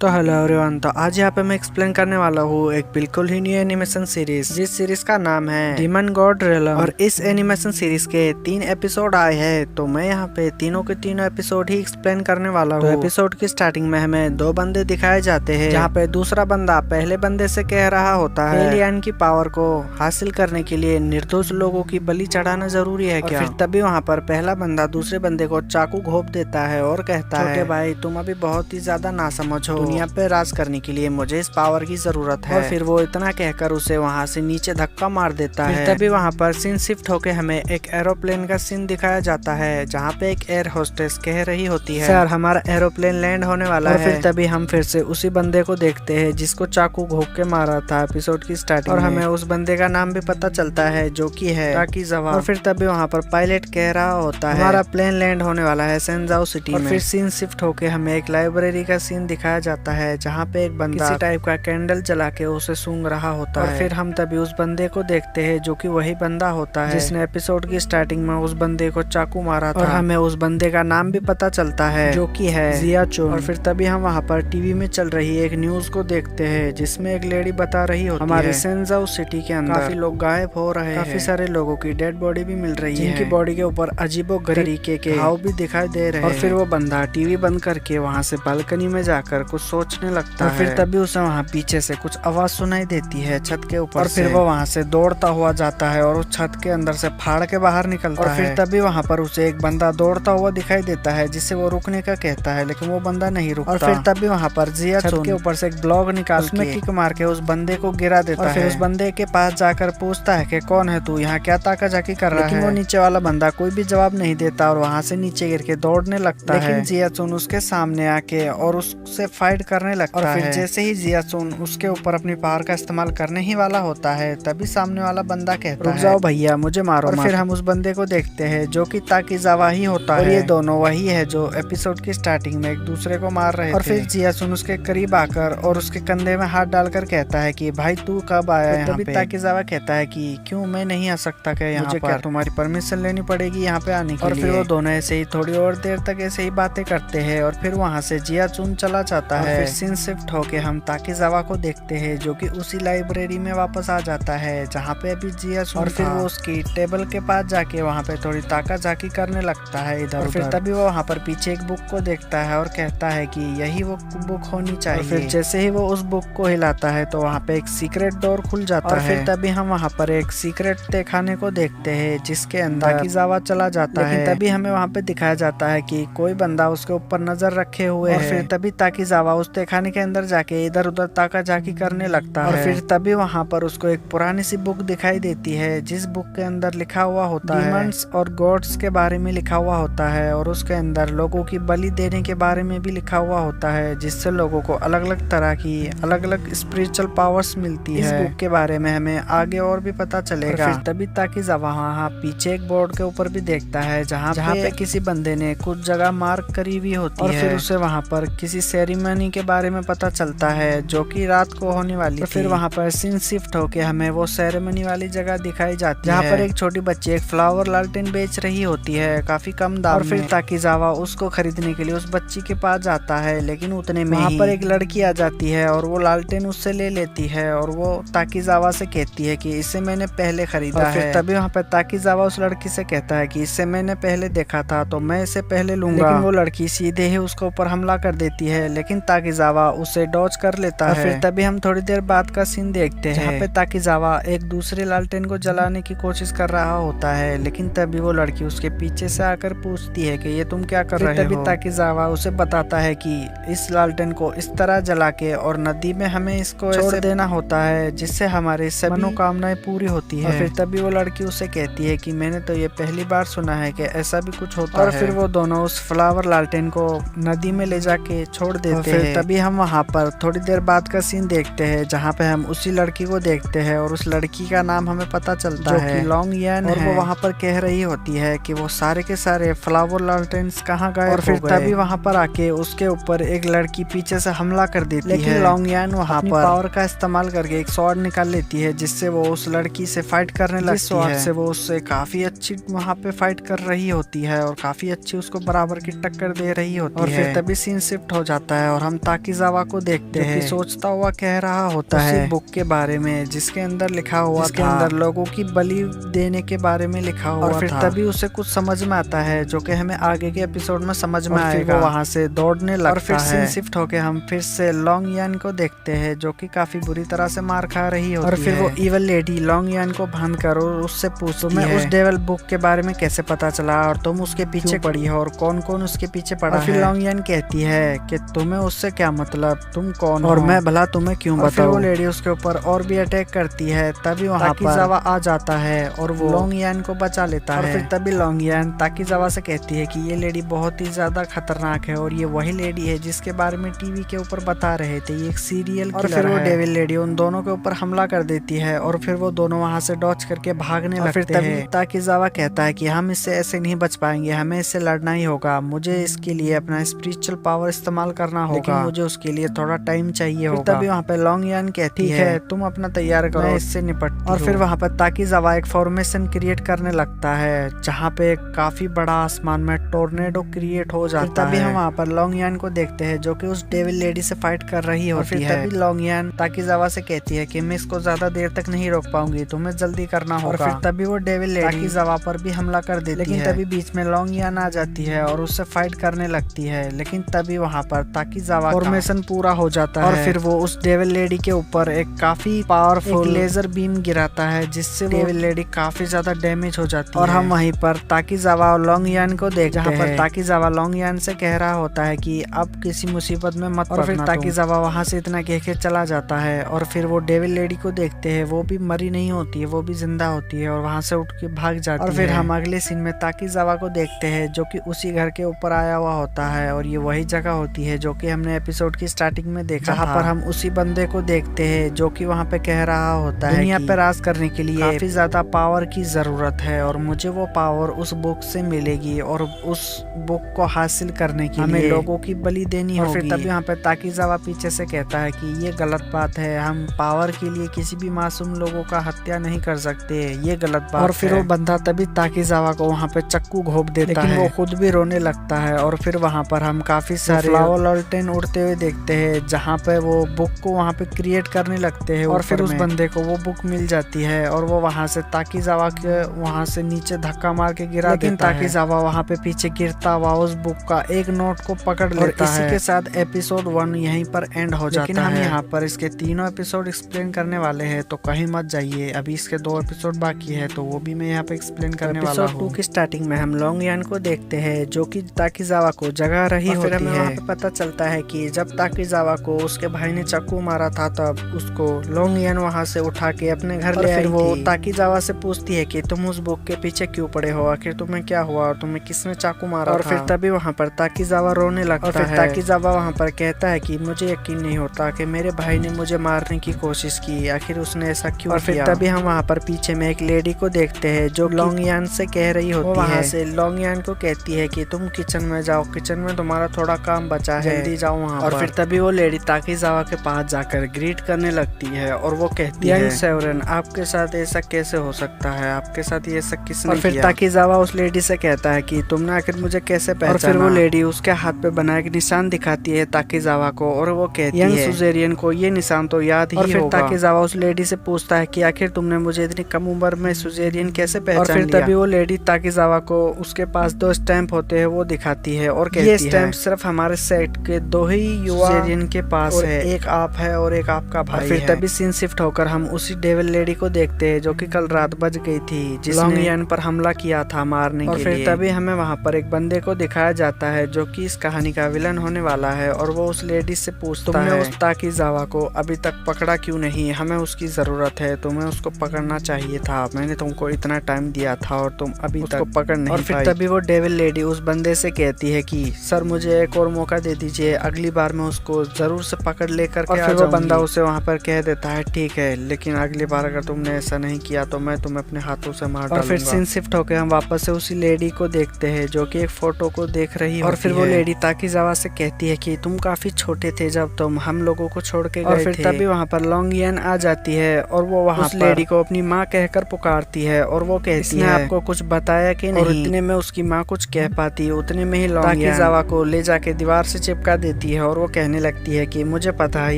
तो hello everyone, तो आज यहाँ पे मैं एक्सप्लेन करने वाला हूँ एक बिल्कुल ही न्यू एनिमेशन सीरीज, जिस सीरीज का नाम है डीमन गॉड रेलम। और इस एनिमेशन सीरीज के 3 एपिसोड आए हैं, तो मैं यहाँ पे तीनों के तीनों एपिसोड ही एक्सप्लेन करने वाला हूँ। तो एपिसोड की स्टार्टिंग में हमें 2 बंदे दिखाए जाते हैं, जहाँ पे दूसरा बंदा पहले बंदे से कह रहा होता है एलियन की पावर को हासिल करने के लिए निर्दोष लोगों की बलि चढ़ाना जरूरी है क्या। फिर तभी वहाँ पर पहला बंदा दूसरे बंदे को चाकू घोंप देता है और कहता है, छोटे भाई तुम अभी बहुत ही ज्यादा नासमझ हो, दुनिया पे राज करने के लिए मुझे इस पावर की जरूरत है। और फिर वो इतना कहकर उसे वहाँ से नीचे धक्का मार देता है। तभी वहाँ पर सीन शिफ्ट होके हमें एक एरोप्लेन का सीन दिखाया जाता है, जहाँ पे एक एयर होस्टेस कह रही होती है, सर हमारा एरोप्लेन लैंड होने वाला है। फिर तभी हम फिर से उसी बंदे को देखते हैं जिसको चाकू घोंप के मारा था एपिसोड की स्टार्टिंग में। और हमें उस बंदे का नाम भी पता चलता है जो कि है ताकीजावा। और फिर तभी वहाँ पर पायलट कह रहा होता है हमारा प्लेन लैंड होने वाला है सेंजाओ सिटी में। फिर सीन शिफ्ट होके हमें एक लाइब्रेरी का सीन दिखाया जाता है, जहाँ पे एक बंदा किसी टाइप का कैंडल जला के उसे सूंघ रहा होता है। और फिर हम तभी उस बंदे को देखते हैं जो कि वही बंदा होता है जिसने एपिसोड की स्टार्टिंग में उस बंदे को चाकू मारा था। और हमें उस बंदे का नाम भी पता चलता है जो कि है जिया चुन। और फिर तभी हम वहाँ पर टीवी में चल रही एक न्यूज को देखते हैं, जिसमें एक लेडी बता रही होती है हमारे सेंजाओ सिटी के अंदर काफी लोग गायब हो रहे हैं, काफी सारे लोगों की डेड बॉडी भी मिल रही है, जिनकी बॉडी के ऊपर अजीबो तरीके के घाव भी दिखाई दे रहे हैं। और फिर वो बंदा टीवी बंद करके वहाँ से बालकनी में जाकर कुछ सोचने लगता है। फिर तभी उसे वहाँ पीछे से कुछ आवाज सुनाई देती है छत के ऊपर। और फिर वो वहाँ से दौड़ता हुआ जाता है और उस छत के अंदर से फाड़ के बाहर निकलता है। और फिर तभी वहाँ पर उसे एक बंदा दौड़ता हुआ दिखाई देता है, जिससे वो रुकने का कहता है, लेकिन वो बंदा नहीं रुकता। और फिर तभी वहाँ पर जिया छत के ऊपर से एक ब्लॉक निकाल के किक मार के उस बंदे को गिरा देता है। और फिर उस बंदे के पास जाकर पूछता है कि कौन है तू, यहाँ क्या ताकाझाकी कर रहा है। लेकिन वो नीचे वाला बंदा कोई भी जवाब नहीं देता और वहाँ से नीचे गिर के दौड़ने लगता है। लेकिन जिया चुन उसके सामने आके और उससे फाइट करने लगता है। और फिर जैसे ही जिया चुन उसके ऊपर अपनी पावर का इस्तेमाल करने ही वाला होता है, तभी सामने वाला बंदा कहता है रुक जाओ भैया मुझे मारो। और फिर हम उस बंदे को देखते हैं जो कि ताकीजावा ही होता है। और ये दोनों वही है जो एपिसोड की स्टार्टिंग में एक दूसरे को मार रहे थे। और फिर जिया चुन उसके करीब आकर और उसके कंधे में हाथ डालकर कहता है कि भाई तू कब आया यहाँ पे। तभी ताकीजावा कहता है कि क्यों मैं नहीं आ सकता क्या यहाँ पर, तुम्हारी परमिशन लेनी पड़ेगी यहाँ पे आने के लिए। और फिर वो दोनों ऐसे ही थोड़ी और देर तक ऐसे ही बातें करते हैं और फिर वहाँ से जिया चुन चला जाता है। फिर सीन शिफ्ट होके हम ताकीजावा को देखते हैं जो कि उसी लाइब्रेरी में वापस आ जाता है जहाँ पे अभी जिया चुन। और फिर वो उसकी टेबल के पास जाके वहाँ पे थोड़ी ताकाझाकी करने लगता है इधर। और फिर तभी वो वहाँ पर पीछे एक बुक को देखता है और कहता है कि यही वो बुक होनी चाहिए। और फिर जैसे ही वो उस बुक को हिलाता है तो वहाँ पे एक सीक्रेट डोर खुल जाता है। फिर तभी हम वहाँ पर एक सीक्रेट तहखाने को देखते हैं जिसके अंदर ताकीजावा चला जाता है। तभी हमें वहाँ पे दिखाया जाता है कि कोई बंदा उसके ऊपर नजर रखे हुए है। और फिर तभी ताकीजावा उस तहखाने के अंदर जाके इधर उधर ताकाझाकी करने लगता है। और फिर तभी वहाँ पर उसको एक पुरानी सी बुक दिखाई देती है, जिस बुक के अंदर लिखा हुआ होता है डीमंस और गॉड्स के बारे में लिखा हुआ होता है। और उसके अंदर लोगों की बलि देने के बारे में भी लिखा हुआ होता है, जिससे लोगों को अलग अलग तरह की अलग अलग स्पिरिचुअल पावर्स मिलती है। इस बुक के बारे में हमें आगे और भी पता चलेगा। और फिर तभी ताकीजावा वहाँ पीछे एक बोर्ड के ऊपर भी देखता है जहाँ पे किसी बंदे ने कुछ जगह मार्क करी हुई होती है। और फिर उसे वहाँ पर किसी सेरेमनी के बारे में पता चलता है जो कि रात को होने वाली थी। फिर वहाँ पर सीन शिफ्ट होके हमें वो सेरेमनी वाली जगह दिखाई जाती है, जहाँ पर एक छोटी बच्ची एक फ्लावर लालटेन बेच रही होती है काफी कम दाम में। और फिर ताकीजावा उसको खरीदने के लिए उस बच्ची के पास जाता है, लेकिन उतने में वहाँ पर एक लड़की आ जाती है और वो लालटेन उससे ले लेती है। और वो ताकीजावा से कहती है कि इसे मैंने पहले खरीदा है। फिर तभी वहाँ पर ताकीजावा उस लड़की से कहता है कि इसे मैंने पहले देखा था तो मैं इसे पहले लूंगा। लेकिन वो लड़की सीधे ही उसके ऊपर हमला कर देती है, लेकिन ताकीजावा उसे डॉज कर लेता है। फिर तभी हम थोड़ी देर बाद का सीन देखते हैं जहाँ पे ताकीजावा एक दूसरे लालटेन को जलाने की कोशिश कर रहा होता है, लेकिन तभी वो लड़की उसके पीछे से आकर पूछती है कि ये तुम क्या कर रहे हो। तभी ताकीजावा उसे बताता है कि इस लालटेन को इस तरह जला के और नदी में हमें इसको छोड़ देना होता है, जिससे हमारी सभी मनोकामनाएं पूरी होती है। और फिर तभी वो लड़की उसे कहती है कि मैंने तो ये पहली बार सुना है कि ऐसा भी कुछ होता है। और फिर वो दोनों उस फ्लावर लालटेन को नदी में ले जाके छोड़ देते हैं। तभी हम वहाँ पर थोड़ी देर बाद का सीन देखते हैं जहाँ पे हम उसी लड़की को देखते हैं और उस लड़की का नाम हमें पता चलता है कि लॉन्ग यान है। और वो वहाँ पर कह रही होती है कि वो सारे के सारे फ्लावर लालटेन्स कहाँ गए। और फिर तभी वहाँ पर आके उसके ऊपर एक लड़की पीछे से हमला कर देती है, लेकिन लॉन्ग यान वहाँ पर पावर का इस्तेमाल करके एक स्वॉर्ड निकाल लेती है, जिससे वो उस लड़की से फाइट करने लगती है। से वो उससे काफी अच्छी वहाँ पे फाइट कर रही होती है और काफी अच्छी उसको बराबर की टक्कर दे रही होती है। और फिर तभी सीन शिफ्ट हो जाता है और हम हम ताकीजावा को देखते हैं कि सोचता हुआ कह रहा होता है बुक के बारे में जिसके अंदर लिखा हुआ जिसके अंदर लोगों की बलि देने के बारे में लिखा हुआ और फिर तभी उसे कुछ समझ में आता है जो कि हमें आगे के एपिसोड में समझ में आएगा। वो वहाँ से दौड़ने लगता है और फिर सीन शिफ्ट होके हम फिर से लॉन्ग यान को देखते हैं जो कि काफी बुरी तरह से मार खा रही होती है। और फिर वो इवल लेडी लॉन्ग यान को बांध कर और उससे पूछती है उस डेविल बुक के बारे में कैसे पता चला और तुम उसके पीछे पड़ी हो और कौन कौन उसके पीछे पड़ा है। फिर लॉन्ग यान कहती है कि तुम्हें उससे क्या मतलब, तुम कौन और मैं भला तुम्हें क्यों बताऊं। फिर वो लेडी उसके ऊपर और भी अटैक करती है। तभी वहाँ ताकीजावा आ जाता है और वो लॉन्ग यान को बचा लेता है। और फिर तभी लॉन्ग यान ताकीजावा से कहती है कि ये लेडी बहुत ही ज्यादा खतरनाक है और ये वही लेडी है जिसके बारे में टीवी के ऊपर बता रहे थे, ये एक सीरियल किलर है। और फिर वो डेविल लेडी उन दोनों के ऊपर हमला कर देती है और फिर वो दोनों वहाँ से डॉच करके भागने लगते हैं। तभी ताकीजावा कहता है कि हम इससे ऐसे नहीं बच पाएंगे, हमें इससे लड़ना ही होगा, मुझे इसके लिए अपना स्पिरिचुअल पावर इस्तेमाल करना होगा, लेकिन मुझे उसके लिए थोड़ा टाइम चाहिए होगा। तभी वहाँ पे लॉन्ग यान कहती है तुम अपना तैयार करो, मैं इससे निपटती। और फिर वहाँ पे ताकीजावा एक फॉर्मेशन क्रिएट करने लगता है जहाँ पे काफी बड़ा आसमान में टोर्नेडो क्रिएट हो जाता है। तभी हम वहाँ पर लॉन्ग यान को देखते हैं जो कि उस डेविल लेडी से फाइट कर रही होती है। तभी लॉन्ग यान ताकीजावा से कहती है कि मैं इसको ज्यादा देर तक नहीं रोक पाऊंगी, तुम्हें जल्दी करना होगा। और फिर तभी वो डेविल लेडी ताकीजावा पर भी हमला कर देती है, लेकिन तभी बीच में लॉन्ग यान आ जाती है और उससे फाइट करने लगती है। लेकिन तभी वहाँ पर ताकीजावा फॉर्मेशन पूरा हो जाता है और फिर वो उस डेविल लेडी के ऊपर एक काफी पावरफुल लेजर बीम गिराता है जिससे डेविल लेडी काफी ज्यादा डैमेज हो जाती है। और हम वहीं पर ताकीजावा और लॉन्ग यान को देखते हैं जहाँ पर ताकीजावा लॉन्ग यान से कह रहा होता है कि अब किसी मुसीबत में मत पड़ना। और फिर ताकीजावा वहाँ से इतना कह के चला जाता है और फिर वो डेविल लेडी को देखते हैं, वो भी मरी नहीं होती है, वो भी जिंदा होती है और वहाँ से उठ के भाग जाती है। और फिर हम अगले सीन में ताकीजावा को देखते हैं जो कि उसी घर के ऊपर आया हुआ होता है और ये वही जगह होती है जो कि हमने एपिसोड की स्टार्टिंग में देखा, जहाँ पर हम उसी बंदे को देखते हैं जो कि वहाँ पे कह रहा होता है दुनिया पे राज करने के लिए काफी ज्यादा पावर की जरूरत है और मुझे वो पावर उस बुक से मिलेगी और उस बुक को हासिल करने के लिए हमें लोगों की बलि देनी होगी। और फिर तभी यहाँ पे ताकीजावा पीछे से कहता है कि ये गलत बात है, हम पावर के लिए किसी भी मासूम लोगों का हत्या नहीं कर सकते, ये गलत बात है। और फिर वो बंदा तभी ताकीजावा को वहाँ पे चक्कू घोंप देता है, वो खुद भी रोने लगता है। और फिर वहाँ पर हम काफी सारे फ्लावर लॉल्टेन उड़ते हुए देखते हैं जहाँ पे वो बुक को वहाँ पे क्रिएट करने लगते हैं और फिर उस बंदे को वो बुक मिल जाती है और वो वहाँ से ताकीजावा के वहाँ से नीचे धक्का मार के गिरा देता है। ताकीजावा वहाँ पे पीछे गिरता हुआ उस बुक का एक नोट को पकड़ लेता है। इसी के साथ एपिसोड 1 यहीं पर एंड हो जाता है। लेकिन हम यहाँ पर इसके तीनों एपिसोड एक्सप्लेन करने वाले हैं तो कहीं मत जाइए, अभी इसके 2 एपिसोड बाकी है तो वो भी मैं यहाँ पे एक्सप्लेन करने वाला हूँ। एपिसोड 2 की स्टार्टिंग में हम लॉन्ग यान को देखते हैं जो कि ताकीजावा को जगा रही होती है। फिर हमें वहाँ पे पता चलता है कि जब ताकीजावा को उसके भाई ने चाकू मारा था तब उसको लॉन्ग यान वहाँ से उठा के अपने घर ले आई थी। वो ताकीजावा से पूछती है कि तुम उस बुक के पीछे क्यों पड़े हो, आखिर तुम्हें क्या हुआ और तुम्हें किसने चाकू मारा। और फिर तभी वहाँ पर ताकीजावा रोने लगता है। ताकीजावा वहाँ पर कहता है कि मुझे यकीन नहीं होता कि मेरे भाई ने मुझे मारने की कोशिश की, आखिर उसने ऐसा क्यों किया। और फिर तभी हम वहाँ पर पीछे में एक लेडी को देखते हैं जो लॉन्ग यान से कह रही होती है, वहाँ से लॉन्ग यान को कहती है कि तुम किचन में जाओ, किचन में तुम्हारा थोड़ा काम बचा है, जल्दी जाओ वहाँ। और फिर तभी वो लेडी ताकीजावा के पास जाकर ग्रीट करने लगती है और वो कहती है सेवरन आपके साथ ऐसा कैसे हो सकता है, आपके साथ ये सब किसने किया। और फिर ताकीजावा उस लेडी से कहता है कि तुमने आखिर मुझे कैसे पहचाना। और फिर वो लेडी उसके हाथ पे बना एक निशान दिखाती है ताकीजावा को और वो कहती है सुजेरियन को ये निशान तो याद ही होगा। और फिर ताकीजावा उस लेडी से पूछता है कि आखिर तुमने मुझे इतनी कम उम्र में सुजेरियन कैसे पहचान लिया। और फिर तभी वो लेडी ताकीजावा को उसके पास 2 स्टैम्प होते हैं वो दिखाती है और कहती है ये स्टैम्प सिर्फ हमारे सेट के 2 ही युवा सुजेरियन के पास है, एक आप है और एक आपका भाई है। फिर तभी सीन शिफ्ट होकर हम उसी डेविल लेडी को देखते हैं जो कि कल रात बच गई थी, जिसने लॉन्ग यान पर हमला किया था मारने के लिए। और फिर तभी हमें वहाँ पर एक बंदे को दिखाया जाता है जो कि इस कहानी का विलन होने वाला है और वो उस लेडी से पूछता है तुमने उस ताकीजावा को अभी तक पकड़ा क्यों नहीं, हमें उसकी जरूरत है, तुम्हें उसको पकड़ना चाहिए था, मैंने तुमको इतना टाइम दिया था और तुम अभी तक पकड़ नहीं पाई। और फिर तभी वो डेविल लेडी उस बंदे से कहती है कि सर मुझे एक और मौका दे दीजिए, अगली बार मैं उसको जरूर से पकड़ लेकर के आ जाऊंगी। और फिर वो बंदा उसे वहाँ पर कह देता है ठीक है, लेकिन अगली बार अगर तुमने ऐसा नहीं किया तो मैं तुम्हें अपने हाथों से मार डालूंगा। और फिर सीन शिफ्ट होकर हम वापस से उसी लेडी को देखते हैं जो कि एक फोटो को देख रही है। और फिर वो लेडी ताकीजावा से कहती है कि तुम काफी छोटे थे जब तुम हम लोगों को छोड़ के गए थे। और फिर तभी वहाँ पर लॉन्ग यान आ जाती है और वो वहाँ उस लेडी को अपनी माँ कहकर पुकारती है और वो कहती है आपको कुछ बताया कि नहीं। और इतने में उसकी माँ कुछ कह पाती है, उतने में ही लॉन्ग ताकीजावा को ले जाके दीवार से चिपका देती देती है और वो कहने लगती है कि मुझे पता है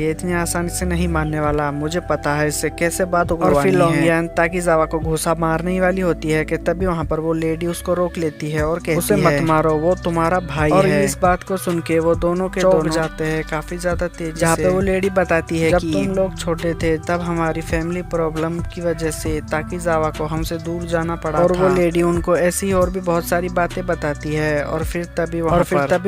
ये इतनी आसानी से नहीं मानने वाला, मुझे पता है इससे कैसे बात होगी। और फिर लोंगियान ताकीजावा को घूसा मारने ही वाली होती है कि तभी वहाँ पर वो लेडी उसको रोक लेती है और कहती उसे मत मारो, वो तुम्हारा भाई है। और इस बात को सुन के वो दोनों के दोनों जाते हैं काफी ज्यादा तेजी जहाँ पे वो लेडी बताती है जब तुम लोग छोटे थे तब हमारी फैमिली प्रॉब्लम की वजह से ताकीजावा को हमसे दूर जाना पड़ा और वो लेडी उनको ऐसी और भी बहुत सारी बातें बताती है। और फिर तभी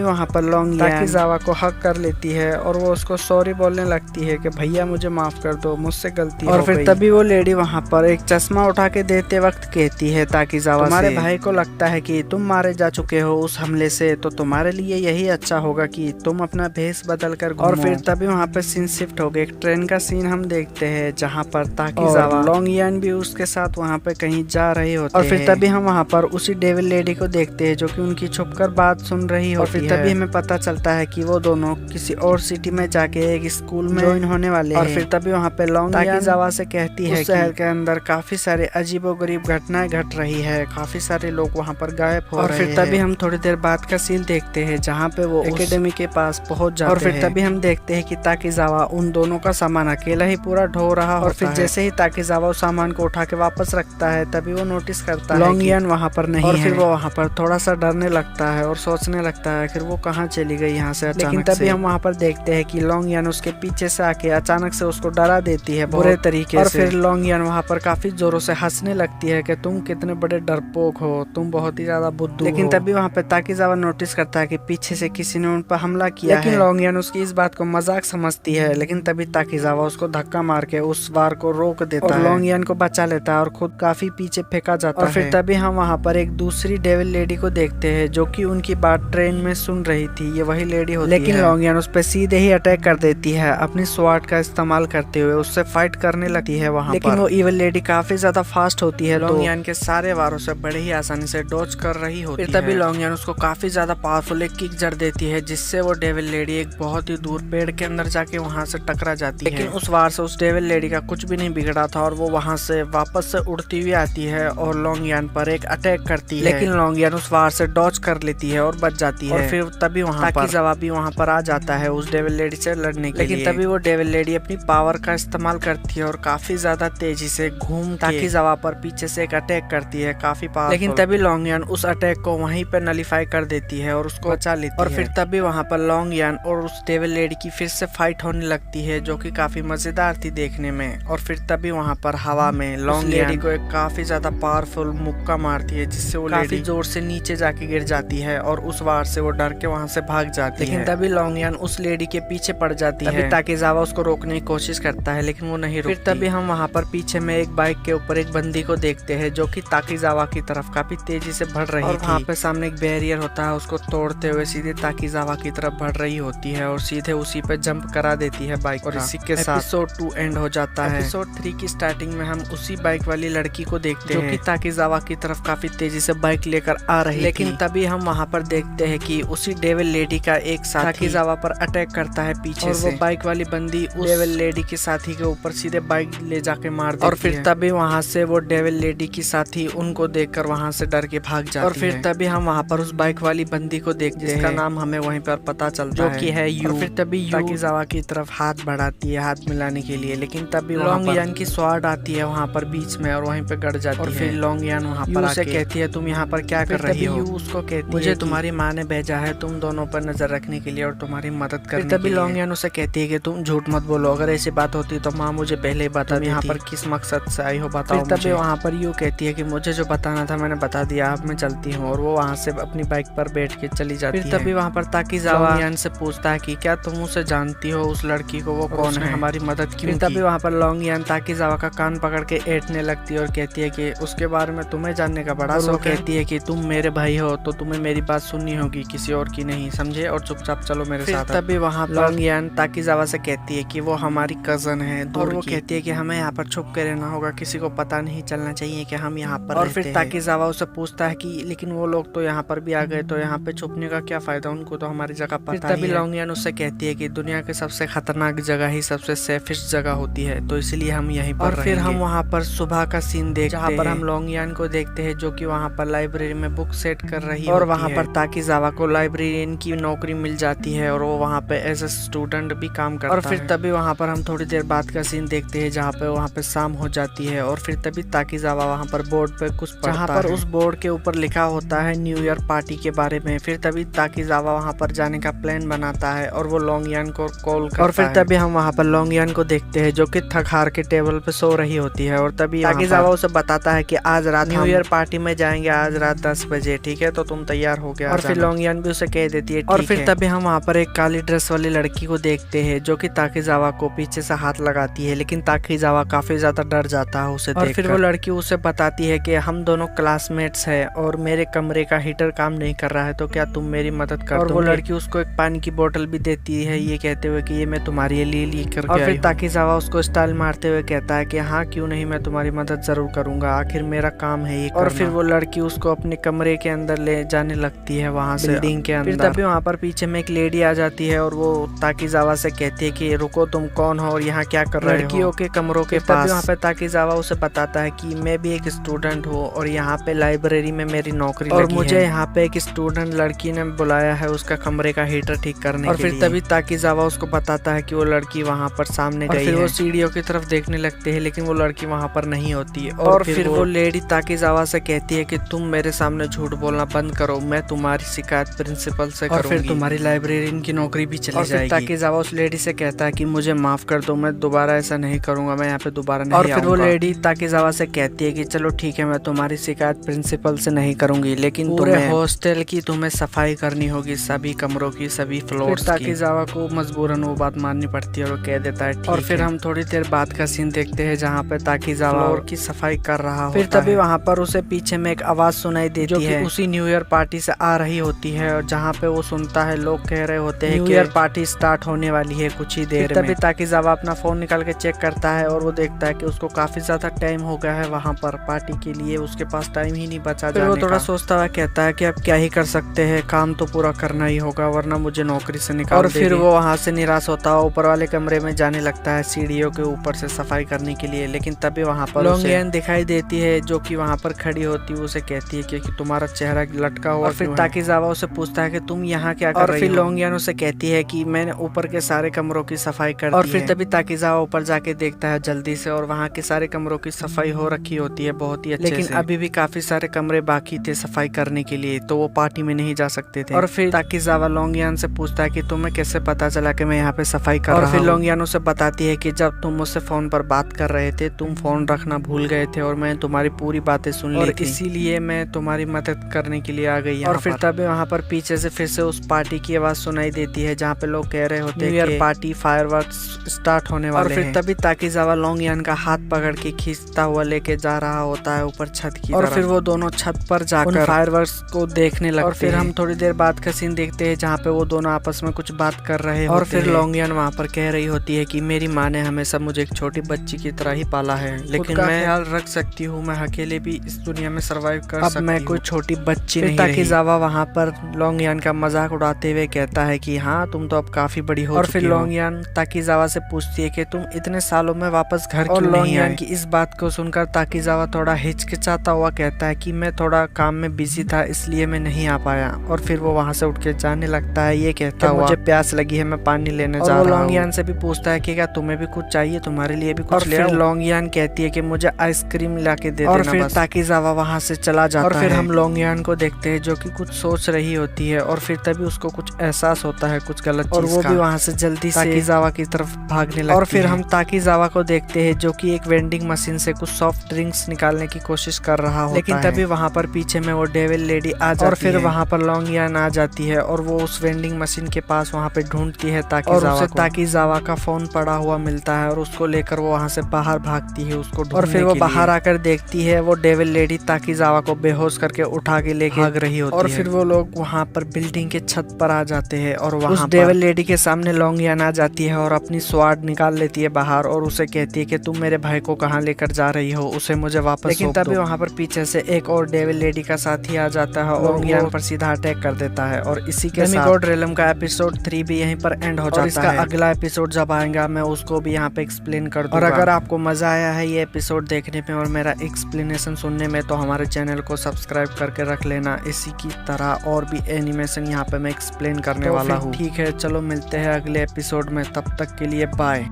वहाँ पर लोंगियान ताकीजावा को हक कर लेती है और वो उसको सॉरी बोलने लगती है कि भैया मुझे माफ कर दो, मुझसे गलती हो गई। और फिर तभी वो लेडी वहाँ पर एक चश्मा उठा के देते वक्त कहती है ताकीजावा तुम्हारे भाई को लगता है कि तुम मारे जा चुके हो उस हमले से, तो तुम्हारे लिए यही अच्छा होगा कि तुम अपना भेष बदल कर घूमो। और फिर तभी वहाँ पे सीन शिफ्ट हो गए, एक ट्रेन का सीन हम देखते हैं जहाँ पर ताकीजावा लोंगियान भी उसके साथ वहाँ पे कहीं जा रहे होते हैं। और फिर तभी हम वहाँ पर उसी डेविल लेडी को देखते हैं जो कि उनकी छुपकर बात सुन रही होती है। और फिर तभी हमें पता चलता है कि वो दोनों किसी और सिटी में जाके एक स्कूल में ज्वाइन होने वाले हैं। और फिर तभी वहाँ पे लोंगियान ताकीजावा से कहती है शहर के अंदर काफी सारे अजीबोगरीब घटनाएं घट रही है, काफी सारे लोग वहाँ पर गायब हो रहे हैं। और फिर तभी हम थोड़ी देर बाद का सीन देखते हैं जहाँ पे वो एकेडमी के पास पहुँच जाते हैं। और फिर तभी हम देखते हैं कि ताकीजावा उन दोनों का सामान अकेला ही पूरा ढो रहा होता है। और फिर जैसे ही ताकीजावा उस सामान को उठा के वापस रखता है तभी वो नोटिस करता है लोंगियान वहाँ पर नहीं है। और फिर वो वहाँ पर थोड़ा सा डरने लगता है और सोचने लगता है फिर वो कहाँ चली गई यहाँ से अचानक। लेकिन तभी हम वहाँ पर देखते हैं कि लोंगियान उसके पीछे से आके अचानक से उसको डरा देती है बुरे तरीके से। और फिर लोंगियान वहाँ पर काफी जोरों से हंसने लगती है कि तुम कितने बड़े डरपोक हो, तुम बहुत ही ज्यादा बुद्धू हो। लेकिन तभी वहाँ पे ताकीजावा नोटिस करता है कि पीछे से किसी ने उन पर हमला किया है। लेकिन लोंगियान उसकी इस बात को मजाक समझती है, लेकिन तभी ताकीजावा उसको धक्का मार के उस वार को रोक देता है और लोंगियान को बचा लेता है और खुद काफी पीछे फेंका जाता है। और फिर तभी हम वहाँ पर एक दूसरी डेविल लेडी को देखते हैं जो कि उनकी बात ट्रेन में सुन रही थी, ये वही लेडी होती है। लेकिन लोंगियान उस पर सीधे ही अटैक कर देती है अपनी स्वॉर्ड का इस्तेमाल करते हुए, उससे फाइट करने लगती है वहाँ लेकिन वो इविल लेडी काफी ज्यादा फास्ट होती है, लोंगियान के सारे वारों से बड़े ही आसानी से डॉज कर रही होती है। फिर तभी लोंगियान उसको काफी ज्यादा पावरफुल एक किक जड़ देती है जिससे वो डेविल लेडी एक बहुत ही दूर पेड़ के अंदर जाके वहाँ से टकरा जाती है। लेकिन उस वार से उस डेविल लेडी का कुछ भी नहीं बिगड़ा था और वो वहाँ से वापस से उड़ती हुई आती है और लोंगियान पर एक अटैक करती है। लेकिन लोंगियान उस वार से डॉज कर लेती है और बच जाती है। और फिर तभी वहाँ ताकीजावा भी वहाँ पर आ जाता है उस डेविल लेडी से लड़ने के लिए। लेकिन तभी वो डेविल लेडी अपनी पावर का इस्तेमाल करती है और काफी ज्यादा तेजी से घूम ताकीजावा पर पीछे से एक अटैक करती है काफी पावरफुल। लेकिन तभी लोंगियान उस अटैक को वहीं पर नलीफाई कर देती है और उसको बचा लेती है। और फिर तभी वहाँ पर लोंगियान और उस डेविल लेडी की फिर से फाइट होने लगती है जो कि काफी मजेदार थी देखने में। और फिर तभी वहाँ पर हवा में लोंगियान को एक काफी ज्यादा पावरफुल मुक्का मारती है जिससे वो काफी जोर से नीचे जाके गिर जाती है और उस वार से वो डर के वहाँ से भाग जाती है। लेकिन तभी लोंगियान उस लेडी के पीछे पड़ जाती है। ताकीजावा उसको रोकने की कोशिश करता है लेकिन वो नहीं रुकती। फिर तभी हम वहाँ पर पीछे में एक बाइक के ऊपर एक बंदी को देखते हैं जो कि ताकीजावा की तरफ काफी तेजी से बढ़ रही और वहाँ पे सामने एक बैरियर होता है, उसको तोड़ते हुए सीधे ताकीजावा की तरफ बढ़ रही होती है और सीधे उसी पे जंप करा देती है बाइक। और इसी के साथ एपिसोड 2 एंड हो जाता है। एपिसोड 3 की स्टार्टिंग में हम उसी बाइक वाली लड़की को देखते हैं जो कि ताकीजावा की तरफ काफी तेजी से बाइक लेकर आ रही। लेकिन तभी हम वहाँ पर देखते हैं कि उसी डेविल लेडी का एक साथी ताकीजावा पर अटैक करता है पीछे से। वो बाइक वाली बंदी उस डेविल लेडी के साथी के ऊपर सीधे बाइक ले जाके मार देती है। और फिर तभी वहाँ से वो डेविल लेडी की साथी उनको देखकर वहाँ से डर के भाग जाती है। और फिर तभी हम वहाँ पर उस बाइक वाली बंदी को देखते हैं जिसका नाम हमें वहीं पर पता चलता है जो कि है यू। फिर तभी ताकीजावा की तरफ हाथ बढ़ाती है हाथ मिलाने के लिए, लेकिन तभी लोंगियान की स्वॉर्ड आती है वहाँ पर बीच में और वहीं पे गड़ जाती है। और फिर लोंगियान वहाँ पर आके कहती है तुम यहाँ पर क्या कर रही हो। उसको कहती है मुझे तुम्हारी माँ ने भेजा है तुम दोनों पर नजर रखने के लिए और तुम्हारी मदद करने के लिए। तभी लोंगियान उसे कहती है कि तुम झूठ मत बोलो, अगर ऐसी बात होती तो माँ मुझे पहले ही बता दी यहाँ पर किस मकसद से आई हो बताओ। तभी वहाँ पर यू कहती है कि मुझे जो बताना था मैंने बता दिया, अब मैं चलती हूँ। और वो वहाँ से अपनी बाइक पर बैठ के चली जाती है। तभी वहाँ पर ताकीजावा लोंगियान से पूछता है कि क्या तुम उसे जानती हो उस लड़की को, वो कौन है, हमारी मदद क्यों की। तभी वहाँ पर लोंगियान ताकीजावा का कान पकड़ के ऐंठने लगती है और कहती है कि उसके बारे में तुम्हें जानने का बड़ा शौक है। कहती है कि तुम मेरे भाई हो तो तुम्हें मेरी बात सुननी होगी, किसी और की नहीं, समझे, और चुपचाप चलो मेरे साथ। तभी वहाँ पर लोंगियान ताकीजावा से कहती है कि वो हमारी कजन है और वो कहती है कि हमें यहाँ पर छुप के रहना होगा, किसी को पता नहीं चलना चाहिए कि हम यहाँ पर। और फिर ताकीजावा उसे पूछता है कि लेकिन वो लोग तो यहाँ पर भी आ गए तो यहाँ पे छुपने का क्या फायदा, उनको तो हमारी जगह पता है। तभी लोंगियान उससे कहती है कि दुनिया की सबसे खतरनाक जगह ही सबसे सेफेस्ट जगह होती है तो इसलिए हम यहीं पर रहेंगे। और फिर हम वहाँ पर सुबह का सीन देखते हैं जहाँ पर हम लोंगियान को देखते हैं जो कि वहाँ पर लाइब्रेरी में बुक सेट कर रही है और वहाँ पर ताकीजावा को लाइब्रेरियन की नौकरी मिल जाती जाती है और वो वहाँ पे एज ए स्टूडेंट भी काम करता है। और फिर तभी वहाँ पर हम थोड़ी देर बाद का सीन देखते हैं जहाँ पे वहाँ पे शाम हो जाती है और फिर तभी ताकीजावा वहाँ पर बोर्ड पे कुछ पढ़ता है, जहाँ पर उस बोर्ड के ऊपर लिखा होता है न्यू ईयर पार्टी के बारे में। फिर तभी ताकीजावा वहाँ पर जाने का प्लान बनाता है और वो लोंगयान को कॉल करता है। और फिर तभी हम वहाँ पर लोंगयान को देखते हैं जो कि थक हार के टेबल पे सो रही होती है और तभी ताकीजावा उसे बताता है कि आज रात न्यू ईयर पार्टी में जाएंगे, आज रात 10 बजे, ठीक है, तो तुम तैयार हो गया। और फिर लोंगयान भी उसे कह देती है। और फिर तभी हम वहाँ पर एक काली ड्रेस वाली लड़की को देखते हैं जो कि ताकीजावा को पीछे से हाथ लगाती है, लेकिन ताकीजावा काफी ज्यादा डर जाता है उसे देखकर। और फिर वो लड़की उसे बताती है कि हम दोनों क्लासमेट्स हैं और मेरे कमरे का हीटर काम नहीं कर रहा है, तो क्या तुम मेरी मदद कर दोगे? और वो लड़की उसको एक पानी की बोतल भी देती है ये कहते हुए कि ये मैं तुम्हारे लिए लेकर और फिर ताकीजावा उसको स्टाइल मारते हुए कहता है कि हाँ क्यों नहीं, मैं तुम्हारी मदद जरूर करूंगा, आखिर मेरा काम है ये। और फिर वो लड़की उसको अपने कमरे के अंदर ले जाने लगती है वहाँ से बिल्डिंग के अंदर। फिर तभी वहाँ पर पीछे में एक लेडी आ जाती है और वो ताकीजावा से कहती है कि रुको, तुम कौन हो और यहाँ क्या कर रहे हो? लड़कियों के कमरों के पास। वहाँ पे ताकीजावा उसे बताता है कि मैं भी एक स्टूडेंट हूँ और यहाँ पे लाइब्रेरी में मेरी नौकरी और मुझे यहाँ पे एक स्टूडेंट लड़की ने बुलाया है उसका कमरे का हीटर ठीक करने के लिए। और फिर तभी ताकीजावा उसको बताता है कि वो लड़की वहाँ पर सामने गई है। फिर वो सीढ़ियों की तरफ देखने लगते हैं लेकिन वो लड़की वहाँ पर नहीं होती है। और फिर वो लेडी ताकीजावा से कहती है कि तुम मेरे सामने झूठ बोलना बंद करो, मैं तुम्हारी शिकायत प्रिंसिपल से करूंगी और फिर तुम्हारी लाइब्रेरियन की नौकरी भी चली जाएगी। ताकीजावा उस लेडी से कहता है कि मुझे माफ कर दो, मैं दोबारा ऐसा नहीं करूंगा, मैं यहाँ पे दोबारा नहीं आऊंगा। और फिर वो लेडी ताकीजावा से कहती है कि चलो ठीक है, मैं तुम्हारी शिकायत प्रिंसिपल से नहीं करूंगी, लेकिन पूरे हॉस्टल की तुम्हें सफाई करनी होगी, सभी कमरों की, सभी फ्लोर्स की। ताकीजावा को मजबूरन वो बात माननी पड़ती है और वो कह देता है ठीक। और फिर हम थोड़ी देर बाद का सीन देखते हैं जहाँ पे ताकीजावा फ्लोर की सफाई कर रहा होता है। फिर तभी वहाँ पर उसे पीछे में एक आवाज सुनाई देती है उसी न्यू ईयर पार्टी से आ रही होती है और जहाँ पे वो सुनता है लोग कह रहे होते हैं न्यू ईयर पार्टी स्टार्ट होने वाली है कुछ ही देर में। तभी ताकीजावा अपना फोन निकाल के चेक करता है और वो देखता है कि उसको काफी ज्यादा टाइम हो गया है वहाँ पर पार्टी के लिए, उसके पास टाइम ही नहीं बचा जाने का। वो थोड़ा सोचता हुआ कहता है कि अब क्या ही कर सकते हैं, काम तो पूरा करना ही होगा वरना मुझे नौकरी से निकाल देंगे। और फिर वो वहाँ से निराश होता है ऊपर वाले कमरे में जाने लगता है सीढ़ियों के ऊपर से सफाई करने के लिए। लेकिन तभी वहाँ पर लोंगयान दिखाई देती है जो कि वहाँ पर खड़ी होती है, उसे कहती है कि तुम्हारा चेहरा लटका हुआ। और फिर ताकीजावा उसे पूछता है कि तुम यहाँ क्या कर रही हो? और फिर लोंगयान उसे कहती है कि मैंने ऊपर के सारे कमरों की सफाई कर दी है। और फिर तभी ताकीजावा ऊपर जाके देखता है जल्दी से और वहाँ के सारे कमरों की सफाई हो रखी होती है बहुत ही अच्छे से। लेकिन अभी भी काफी सारे कमरे बाकी थे सफाई करने के लिए, तो वो पार्टी में नहीं जा सकते थे। और फिर ताकीजावा लोंगयान से पूछता है कि तुम्हें कैसे पता चला कि मैं यहाँ पे सफाई कर रहा हूँ? और फिर लोंगयान उसे बताती है कि जब तुम मुझसे फोन पर बात कर रहे थे तुम फोन रखना भूल गए थे और मैं तुम्हारी पूरी बातें सुन ली थी, इसीलिए मैं तुम्हारी मदद करने के लिए आ गई। और फिर तभी वहाँ पर पीछे से फिर से उस पार्टी की आवाज सुनाई देती है जहाँ पे लोग कह रहे होते हैं कि पार्टी फायरवर्क्स स्टार्ट होने वाले हैं। और फिर तभी ताकीजावा लोंगयान का हाथ पकड़ के खींचता हुआ लेके जा रहा होता है ऊपर छत की तरफ। और फिर वो दोनों छत पर जाकर फायरवर्क्स को देखने लगते हैं। और फिर हम थोड़ी देर बाद का सीन देखते हैं जहाँ पे वो दोनों आपस में कुछ बात कर रहे हैं। और फिर लोंगयान वहाँ पर कह रही होती है कि मेरी माँ ने हमेशा मुझे एक छोटी बच्ची की तरह ही पाला है, लेकिन मैं ख्याल रख सकती हूँ, मैं अकेले भी इस दुनिया में सर्वाइव कर सकती हूँ, मैं कोई छोटी बच्ची नहीं रही। ताकीजावा वहाँ पर लोंगयान का मजाक उड़ाते हुए कहता है कि हाँ तुम तो अब काफी बड़ी हो चुकी हो। और फिर लोंगयान ताकीजावा से पूछती है कि तुम इतने सालों में वापस घर क्यों नहीं आए? की इस बात को सुनकर ताकीजावा थोड़ा हिचकिचाता हुआ कहता है कि मैं थोड़ा काम में बिजी था इसलिए मैं नहीं आ पाया। और फिर वो वहाँ से उठ के जाने लगता है ये कहता हुआ मुझे प्यास लगी है, मैं पानी लेने जा रहा हूँ। लोंगयान से भी पूछता है कि क्या तुम्हें भी कुछ चाहिए, तुम्हारे लिए भी कुछ ले आओ? फिर लोंगयान कहती है कि मुझे आइसक्रीम ला के दे देना। और फिर ताकीजावा वहाँ से चला जाता है। और फिर हम लोंगयान को देखते हैं जो कि कुछ सोच रही होती है और फिर तभी उसको कुछ एहसास होता है कुछ गलत चीज का, और वो भी वहाँ से जल्दी से ताकीजावा की तरफ भागने लगती है। और फिर हम ताकीजावा को देखते हैं जो कि एक वेंडिंग मशीन से कुछ सॉफ्ट ड्रिंक्स निकालने की कोशिश कर रहा होता है। लेकिन तभी वहाँ पर पीछे में वो डेविल लेडी आ जाती है और फिर वहाँ पर लोंगयान आ जाती है और वो उस वेंडिंग मशीन के पास वहाँ पे ढूंढती है ताकीजावा को। ताकीजावा का फोन पड़ा हुआ मिलता है और उसको लेकर वो वहाँ से बाहर भागती है उसको ढूंढने के लिए। और फिर वो बाहर आकर देखती है वो डेविल लेडी ताकीजावा को बेहोश करके उठा के लेके भाग रही होती है। और फिर वो लोग वहाँ पर बिल्डिंग के छत पर आ जाते हैं और वहाँ उस डेविल लेडी के सामने लोंगयान आ जाती है और अपनी स्वाड निकाल लेती है बाहर और उसे कहती है कि तुम मेरे भाई को कहाँ लेकर जा रही हो, उसे मुझे वापस। लेकिन तभी वहाँ पर पीछे से एक और डेविल लेडी का साथी आ जाता है और लोंगयान पर सीधा अटैक कर देता है। और इसी के साथ डेमिगॉड रेलम का एपिसोड 3 भी यहीं पर एंड हो जाता है। अगला एपिसोड जब आएगा मैं उसको भी यहाँ पे एक्सप्लेन कर दूंगा। और अगर आपको मजा आया है ये एपिसोड देखने में और मेरा एक्सप्लेनेशन सुनने में तो हमारे चैनल को सब्सक्राइब करके रख लेना। इसी की तरह और भी एनिमेशन यहाँ पे मैं एक्सप्लेन करने वाला हूँ। ठीक है, चलो मिलते हैं अगले एपिसोड में, तब तक के लिए बाय।